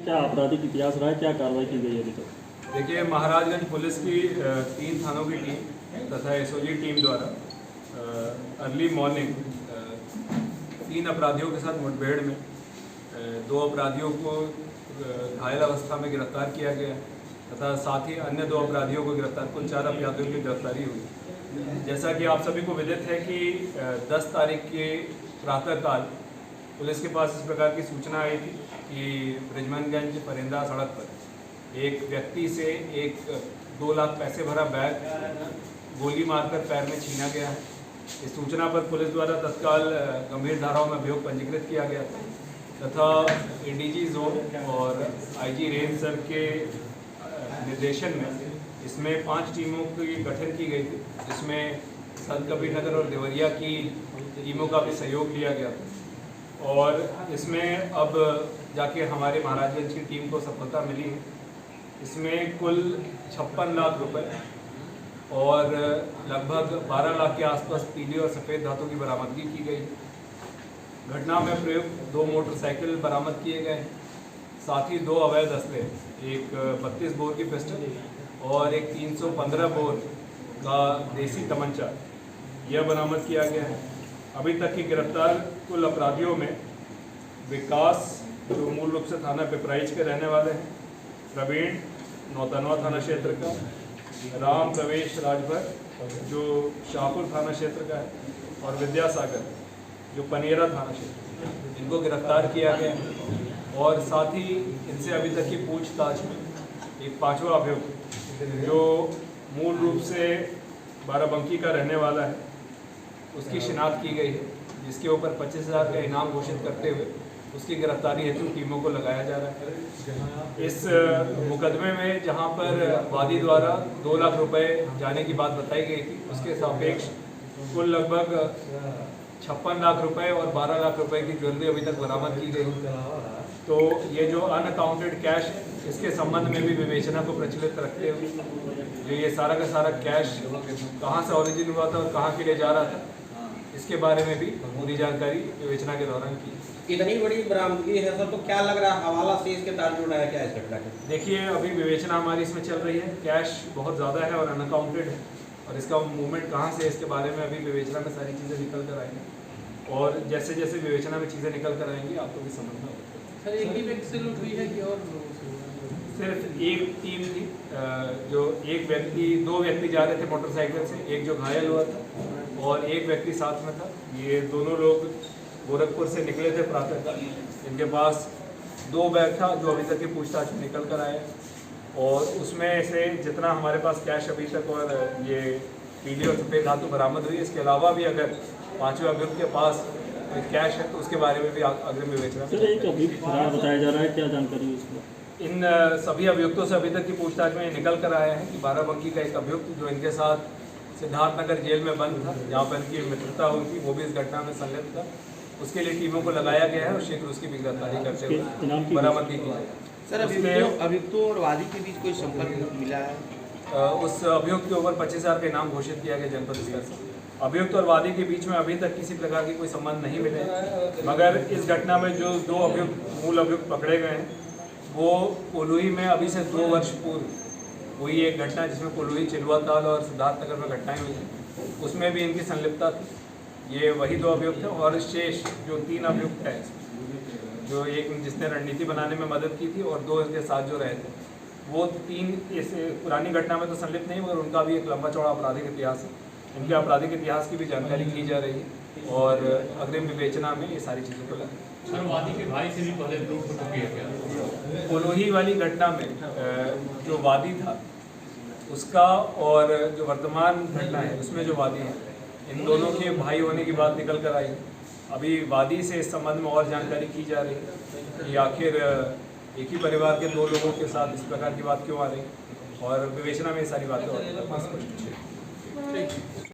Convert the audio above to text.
क्या आपराधिक इतिहास रहा है, क्या कार्रवाई की गई अभी तक? देखिए, महाराजगंज पुलिस की 3 थानों की टीम तथा एसओजी टीम द्वारा अर्ली मॉर्निंग 3 अपराधियों के साथ मुठभेड़ में 2 अपराधियों को घायल अवस्था में गिरफ्तार किया गया तथा साथ ही अन्य 2 अपराधियों को गिरफ्तार, कुल 4 अपराधियों की गिरफ्तारी हुई। जैसा कि आप सभी को विदित है कि 10 तारीख के प्रातःकाल पुलिस के पास इस प्रकार की सूचना आई थी कि बृजमनगंज परिंदा सड़क पर एक व्यक्ति से एक 2 लाख पैसे भरा बैग गोली मारकर पैर में छीना गया है। इस सूचना पर पुलिस द्वारा तत्काल गंभीर धाराओं में अभियोग पंजीकृत किया गया था तथा एडीजी जोन और आईजी रेंज सर के निर्देशन में इसमें 5 टीमों की गठन की गई थी, जिसमें संत कबीर नगर और देवरिया की टीमों का भी सहयोग लिया गया था और इसमें अब जाके हमारे महाराजगंज की टीम को सफलता मिली है। इसमें कुल 56 लाख रुपए और लगभग 12 लाख के आसपास पीली और सफ़ेद धातु की बरामदगी की गई। घटना में प्रयुक्त 2 मोटरसाइकिल बरामद किए गए, साथ ही 2 अवैध असले, एक 32 बोर की पिस्टल और एक 315 बोर का देसी तमंचा यह बरामद किया गया है। अभी तक की गिरफ्तार कुल अपराधियों में विकास, जो मूल रूप से थाना पिपराइच के रहने वाले हैं, प्रवीण नौतनवा थाना क्षेत्र का, राम प्रवेश राजभर जो शाहपुर थाना क्षेत्र का है और विद्यासागर जो पनेरा थाना क्षेत्र, इनको गिरफ्तार किया गया है। और साथ ही इनसे अभी तक की पूछताछ में एक 5वां अभियुक्त जो मूल रूप से बाराबंकी का रहने वाला है, उसकी शिनाख्त की गई है, जिसके ऊपर 25,000 का इनाम घोषित करते हुए उसकी गिरफ्तारी हेतु टीमों को लगाया जा रहा है। इस मुकदमे में जहां पर वादी द्वारा 2 लाख रुपए जाने की बात बताई गई थी, उसके सापेक्ष कुल लगभग 56 लाख रुपए और 12 लाख रुपए की ज्वेलरी अभी तक बरामद की गई। तो ये जो अनअकाउंटेड कैश है, इसके संबंध में भी विवेचना को प्रचलित रखते हुए जो ये सारा का सारा कैश कहाँ से ओरिजिन हुआ था और कहाँ के लिए जा रहा था, इसके बारे में भी पूरी जानकारी विवेचना के दौरान की। इतनी बड़ी बरामदगी है सर, तो क्या लग रहा है हवाला से इसके तार जुड़ा है क्या इस घटना के? देखिए, अभी विवेचना हमारी इसमें चल रही है। कैश बहुत ज़्यादा है और अनअकाउंटेड है और इसका मूवमेंट कहाँ से है, इसके बारे में अभी विवेचना में सारी चीज़ें निकल कर आएंगी और जैसे जैसे विवेचना में चीज़ें निकल कर आएंगी आपको भी समझना होगा। सर, एक ही व्यक्ति से लूट हुई है कि और सिर्फ एक टीम थी, जो एक व्यक्ति 2 व्यक्ति जा रहे थे मोटरसाइकिल से, एक जो घायल हुआ था और एक व्यक्ति साथ में था। ये दोनों लोग गोरखपुर से निकले थे प्रातःकाल। इनके पास 2 बैग था जो अभी तक की पूछताछ में निकल कर आए और उसमें से जितना हमारे पास कैश अभी तक और ये पीली और सफ़ेद धातु बरामद हुई, इसके अलावा भी अगर 5वें अभियुक्त के पास कैश है तो उसके बारे में भी अग्रिम विवेचना। सर, एक अभियुक्त फरार बताया जा रहा है, क्या जानकारी है इसमें? इन सभी अभियुक्तों से अभी तक की पूछताछ में निकल कर आया है कि बाराबंकी का एक अभियुक्त जो इनके साथ सिद्धार्थनगर जेल में बंद था, जहाँ पर इनकी मित्रता हुई थी, वो भी इस घटना में संलिप्त था। उसके लिए टीमों को लगाया गया है और शीघ्र उसकी भी गिरफ्तारी करते हुए बरामदगी की जाए। सर, अभियुक्तों और वादी के बीच कोई संपर्क मिला है? उस अभियुक्त के ऊपर 25,000 का इनाम घोषित किया गया जनपद स्तर से। अभियुक्त और वादी के बीच में अभी तक किसी प्रकार की कोई संबंध नहीं मिले, मगर इस घटना में जो 2 अभियुक्त मूल अभियुक्त पकड़े गए हैं वो कोलुही में अभी से 2 वर्ष पूर्व हुई एक घटना जिसमें कोलुही, चिलवाताल और सिद्धार्थनगर में घटनाएं हुई थी, उसमें भी इनकी संलिप्तता थी। ये वही 2 अभियुक्त हैं और शेष जो 3 अभियुक्त हैं, जो एक जिसने रणनीति बनाने में मदद की थी और 2 इसके साथ जो रहे थे, वो 3 इस पुरानी घटना में तो संलिप्त नहीं, मगर उनका भी एक लंबा चौड़ा आपराधिक इतिहास है। इनके आपराधिक इतिहास की भी जानकारी की जा रही है और अग्रिम विवेचना में ये सारी चीज़ों को लाए। सर, वादी के भाई से भी पहले लूट हो चुकी है क्या? कोलोही वाली घटना में जो वादी था उसका और जो वर्तमान घटना है उसमें जो वादी है, इन दोनों के भाई होने की बात निकल कर आई। अभी वादी से इस संबंध में और जानकारी की जा रही है कि आखिर एक ही परिवार के 2 लोगों के साथ इस प्रकार की बात क्यों आ रही, और विवेचना में ये सारी बातें और स्पष्ट